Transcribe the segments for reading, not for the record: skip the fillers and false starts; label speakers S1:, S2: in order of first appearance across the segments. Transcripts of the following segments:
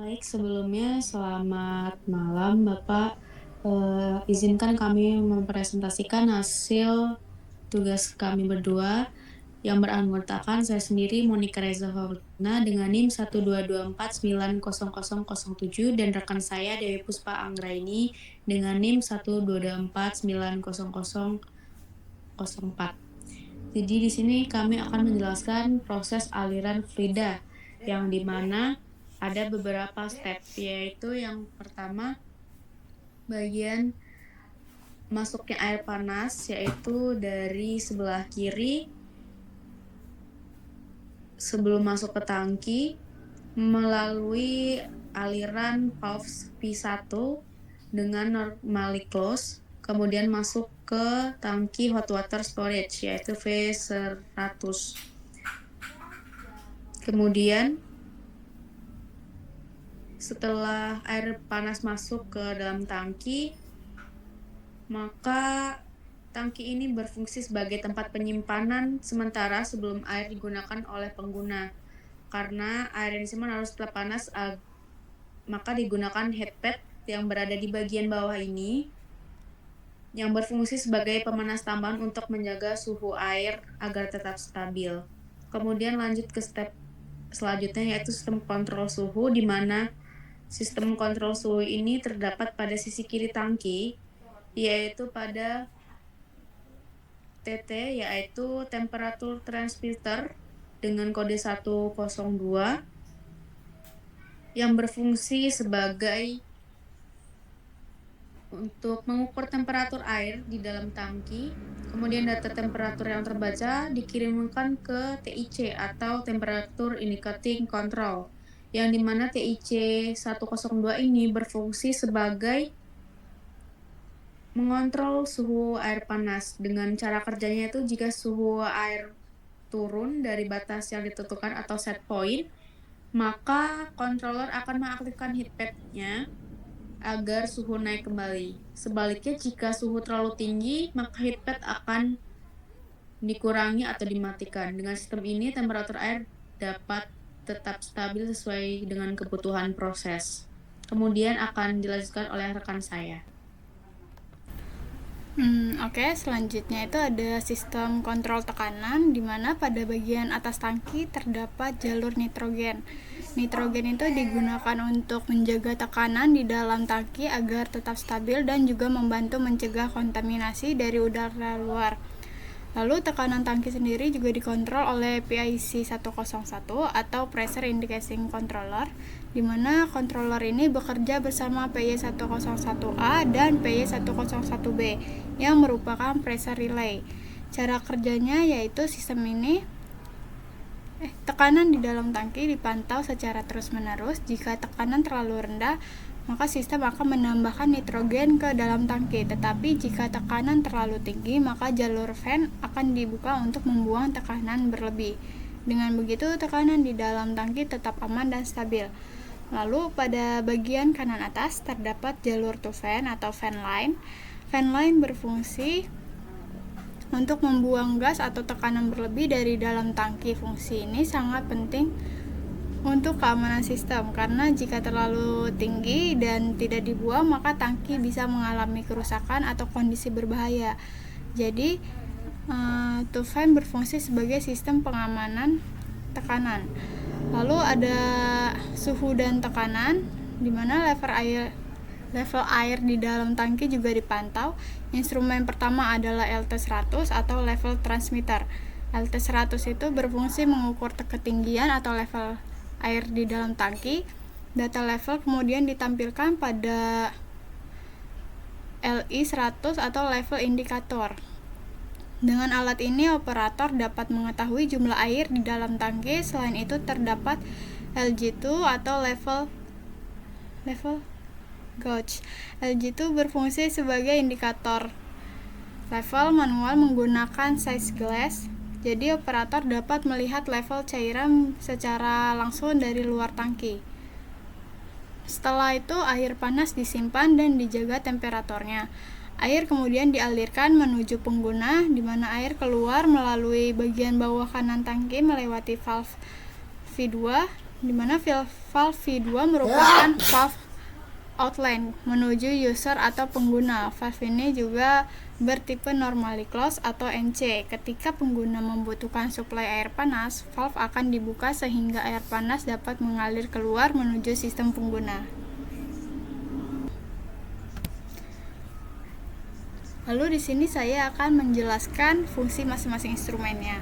S1: Baik, sebelumnya selamat malam Bapak. Izinkan kami mempresentasikan hasil tugas kami berdua yang beranggotakan saya sendiri Monica Reza Fauzna dengan NIM 122490007 dan rekan saya Dewi Puspa Anggraini dengan NIM 122490004. Jadi di sini kami akan menjelaskan proses aliran fluida yang dimana ada beberapa step, yaitu yang pertama bagian masuknya air panas, yaitu dari sebelah kiri sebelum masuk ke tangki melalui aliran valve P1 dengan normally close, kemudian masuk ke tangki hot water storage yaitu V100. Kemudian setelah air panas masuk ke dalam tangki, maka tangki ini berfungsi sebagai tempat penyimpanan sementara sebelum air digunakan oleh pengguna. Karena air yang disimpan harus tetap panas, maka digunakan headpad yang berada di bagian bawah ini yang berfungsi sebagai pemanas tambahan untuk menjaga suhu air agar tetap stabil. Kemudian lanjut ke step selanjutnya, yaitu sistem kontrol suhu, di mana sistem kontrol suhu ini terdapat pada sisi kiri tangki, yaitu pada TT, yaitu temperatur transmitter dengan kode 102 yang berfungsi sebagai untuk mengukur temperatur air di dalam tangki. Kemudian data temperatur yang terbaca dikirimkan ke TIC atau Temperature Indicating Control, yang dimana TIC 102 ini berfungsi sebagai mengontrol suhu air panas. Dengan cara kerjanya itu, jika suhu air turun dari batas yang ditentukan atau set point, maka controller akan mengaktifkan heatpad-nya agar suhu naik kembali. Sebaliknya, jika suhu terlalu tinggi, maka heatpad akan dikurangi atau dimatikan. Dengan sistem ini, temperatur air dapat tetap stabil sesuai dengan kebutuhan proses. Kemudian akan dilanjutkan oleh rekan saya.
S2: Oke, selanjutnya itu ada sistem kontrol tekanan, di mana pada bagian atas tangki terdapat jalur nitrogen. Nitrogen itu digunakan untuk menjaga tekanan di dalam tangki agar tetap stabil dan juga membantu mencegah kontaminasi dari udara luar. Lalu tekanan tangki sendiri juga dikontrol oleh PIC 101 atau Pressure Indicating Controller, di mana controller ini bekerja bersama PY101A dan PY101B yang merupakan pressure relay. Cara kerjanya yaitu sistem ini tekanan di dalam tangki dipantau secara terus-menerus. Jika tekanan terlalu rendah, maka sistem akan menambahkan nitrogen ke dalam tangki. Tetapi jika tekanan terlalu tinggi, maka jalur fan akan dibuka untuk membuang tekanan berlebih. Dengan begitu, tekanan di dalam tangki tetap aman dan stabil. Lalu pada bagian kanan atas terdapat jalur to fan atau fan line. Fan line berfungsi untuk membuang gas atau tekanan berlebih dari dalam tangki. Fungsi ini sangat penting untuk keamanan sistem, karena jika terlalu tinggi dan tidak dibuang, maka tangki bisa mengalami kerusakan atau kondisi berbahaya. Jadi, to fan berfungsi sebagai sistem pengamanan tekanan. Lalu ada suhu dan tekanan, di mana level air di dalam tangki juga dipantau. Instrumen pertama adalah LT100 atau level transmitter. LT100 itu berfungsi mengukur ketinggian atau level air di dalam tangki. Data level kemudian ditampilkan pada LI100 atau level indikator. Dengan alat ini, operator dapat mengetahui jumlah air di dalam tangki. Selain itu, terdapat LG2 atau level gauge. LG2 berfungsi sebagai indikator level manual menggunakan size glass. Jadi, operator dapat melihat level cairan secara langsung dari luar tangki. Setelah itu, air panas disimpan dan dijaga temperaturnya. Air kemudian dialirkan menuju pengguna, di mana air keluar melalui bagian bawah kanan tangki melewati valve V2 di mana valve V2 merupakan valve outlet menuju user atau pengguna. Valve ini juga bertipe normally closed atau NC. Ketika pengguna membutuhkan suplai air panas, valve akan dibuka sehingga air panas dapat mengalir keluar menuju sistem pengguna. Lalu di sini saya akan menjelaskan fungsi masing-masing instrumennya.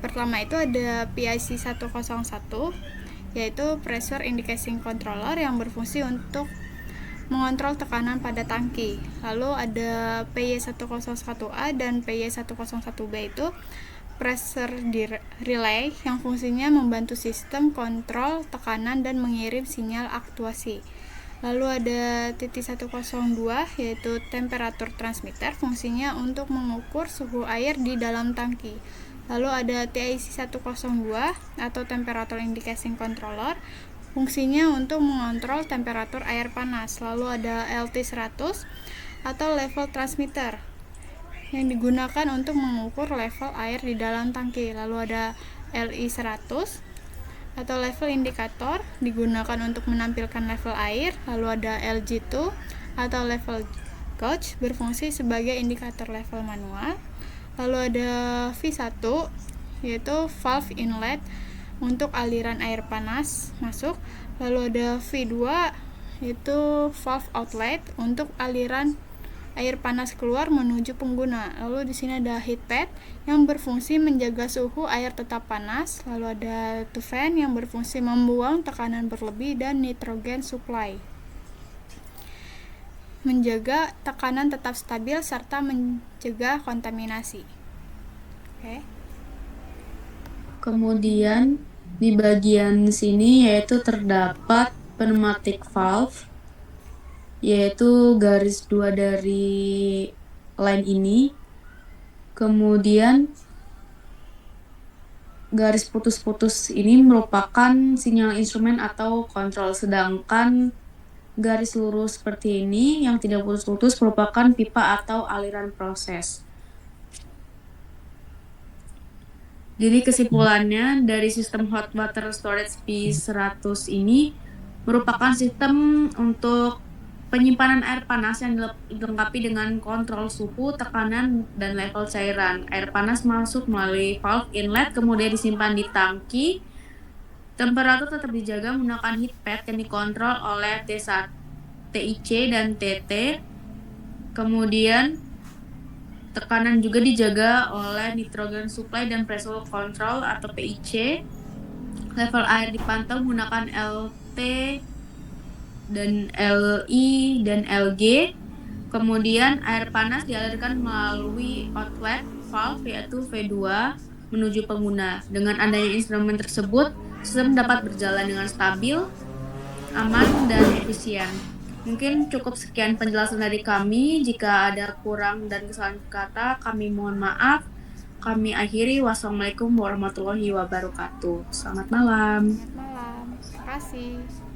S2: Pertama itu ada PIC 101, yaitu Pressure Indicating Controller yang berfungsi untuk mengontrol tekanan pada tangki. Lalu ada PY101A dan PY101B itu pressure relay yang fungsinya membantu sistem kontrol tekanan dan mengirim sinyal aktuasi. Lalu ada TT102 yaitu temperatur transmitter, fungsinya untuk mengukur suhu air di dalam tangki. Lalu ada TIC102 atau temperature indicating controller, fungsinya untuk mengontrol temperatur air panas. Lalu ada LT100 atau level transmitter yang digunakan untuk mengukur level air di dalam tangki. Lalu ada LI100 atau level indikator digunakan untuk menampilkan level air. Lalu ada LG2 atau level gauge berfungsi sebagai indikator level manual. Lalu ada V1 yaitu valve inlet untuk aliran air panas masuk. Lalu ada V2 yaitu valve outlet untuk aliran air panas keluar menuju pengguna. Lalu di sini ada heat pad yang berfungsi menjaga suhu air tetap panas. Lalu ada to fan yang berfungsi membuang tekanan berlebih, dan nitrogen supply menjaga tekanan tetap stabil serta mencegah kontaminasi. Oke.
S1: Kemudian di bagian sini yaitu terdapat pneumatic valve, yaitu garis 2 dari line ini. Kemudian garis putus-putus ini merupakan sinyal instrumen atau kontrol, sedangkan garis lurus seperti ini yang tidak putus-putus merupakan pipa atau aliran proses. Jadi kesimpulannya dari sistem hot water storage P100 ini merupakan sistem untuk penyimpanan air panas yang dilengkapi dengan kontrol suhu, tekanan, dan level cairan. Air panas masuk melalui valve inlet, kemudian disimpan di tangki. Temperatur tetap dijaga menggunakan heat pad yang dikontrol oleh TIC dan TT. Kemudian tekanan juga dijaga oleh nitrogen supply dan pressure control atau PIC. Level air dipantau menggunakan LT dan LI dan LG. Kemudian air panas dialirkan melalui outlet valve yaitu V2 menuju pengguna. Dengan adanya instrumen tersebut, sistem dapat berjalan dengan stabil, aman, dan efisien. Mungkin cukup sekian penjelasan dari kami. Jika ada kurang dan kesalahan kata, kami mohon maaf. Kami akhiri. Wassalamualaikum warahmatullahi wabarakatuh. Selamat malam.
S2: Selamat malam. Terima kasih.